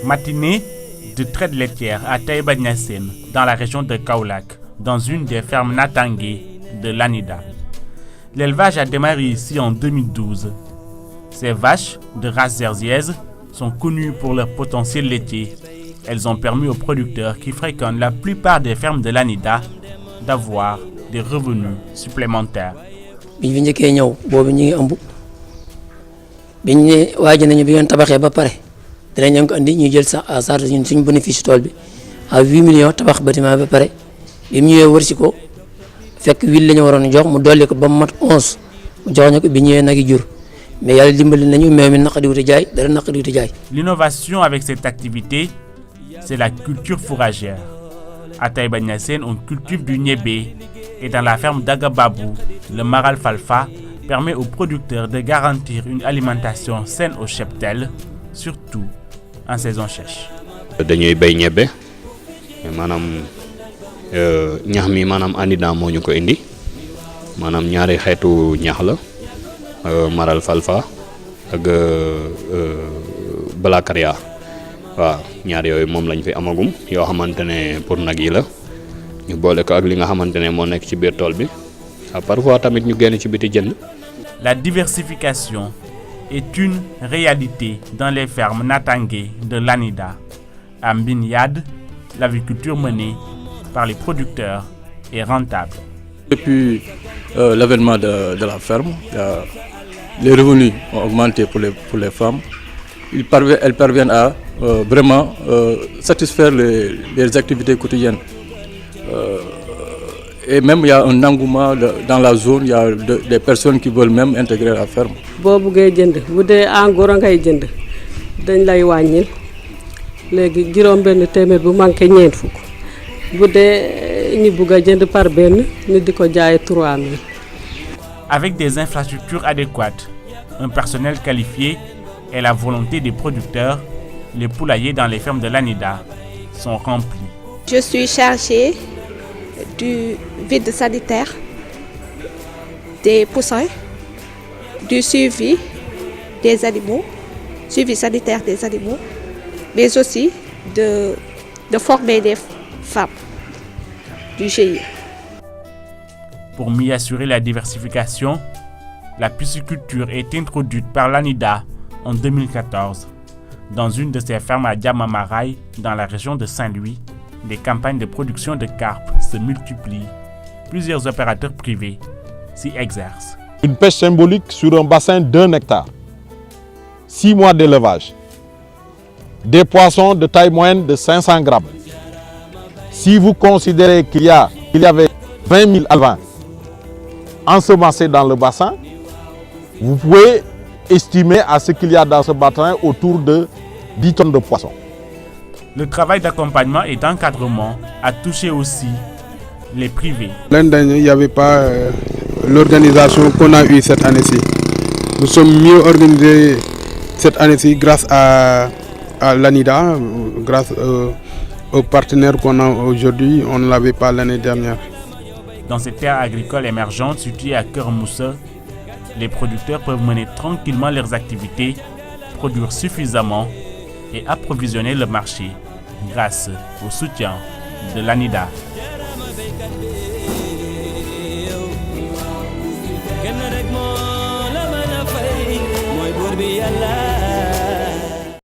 Matinée de traite laitière à Taïba Niassène, dans la région de Kaolack, dans une des fermes Natangé de l'Anida. L'élevage a démarré ici en 2012. Ces vaches de race jersiaise sont connues pour leur potentiel laitier. Elles ont permis aux producteurs qui fréquentent la plupart des fermes de l'Anida d'avoir des revenus supplémentaires. dinañ ko andi ñu jël sa à charge ñun suñu bénéfice tool bi à 8 millions tabax bâtiment ba pare bi mu ñëwee wër ci ko fekk 8 la ñu waroon jox mu dolli ko ba mu mat 11 mu jox ñu ko bi ñëwee nag yi jur mais yàlla dimbali nañu mais mi naqadi wuti jaay dara naqadi wuti jaay. L'innovation avec cette activité, c'est la culture fourragère. À Taïba Niassène, on cultive du niébé et dans la ferme d'Agababou, le maral falfa permet aux producteurs de garantir une alimentation saine au cheptel, surtout en saison sèche. dañuy bay ñebbe maanaam ñax mi maanaam Anida moo ñu ko indi maanaam ñaari xeetu ñax la maral falfa ak balakaria waaw ñaar yooyu moom lañ fi amagum yoo xamante ne pour nag yi la ñu boole ko ak li nga xamante ne moo nekk ci biir tool bi parfois tamit ñu génn ci biti jënd. La diversification est une réalité dans les fermes Natangé de l'Anida. À Mbinyad, l'agriculture menée par les producteurs est rentable. Depuis l'avènement de la ferme, les revenus ont augmenté pour les femmes. Elles parviennent à vraiment satisfaire les activités quotidiennes. Et même il y a un engouement dans la zone, il y a des personnes qui veulent même intégrer la ferme. boo buggee jënd bu dee en gros ngay jënd dañ lay wàññil léegi juróom benn téeméer bu manqué ñeent fukk bu dee ñu bugg a jënd par benn ñu di ko jaay 3000. Avec des infrastructures adéquates, un personnel qualifié et la volonté des producteurs, les poulaillers dans les fermes de l'Anida sont remplis. Je suis chargée du vide sanitaire, des poussins, du suivi des animaux, suivi sanitaire des animaux, mais aussi de former des femmes du GIE. Pour mieux assurer la diversification, la pisciculture est introduite par l'Anida en 2014. Dans une de ses fermes à Diamamaray, dans la région de Saint-Louis, les campagnes de production de carpe se multiplient. Plusieurs opérateurs privés s'y exercent. Une pêche symbolique sur un bassin d'1 hectare. 6 mois d'élevage. Des poissons de taille moyenne de 500 grammes. Si vous considérez qu'il y avait 20 000 alevins ensemencés dans le bassin, vous pouvez estimer à ce qu'il y a dans ce bassin autour de 10 tonnes de poissons. Le travail d'accompagnement et d'encadrement a touché aussi les privés. L'année dernière, il n'y avait pas l'organisation qu'on a eue cette année-ci. Nous sommes mieux organisés cette année-ci grâce à l'Anida, grâce aux partenaires qu'on a aujourd'hui. On ne l'avait pas l'année dernière. Dans ces terres agricoles émergentes situées à Keur Moussa, les producteurs peuvent mener tranquillement leurs activités, produire suffisamment et approvisionner le marché grâce au soutien de l'Anida.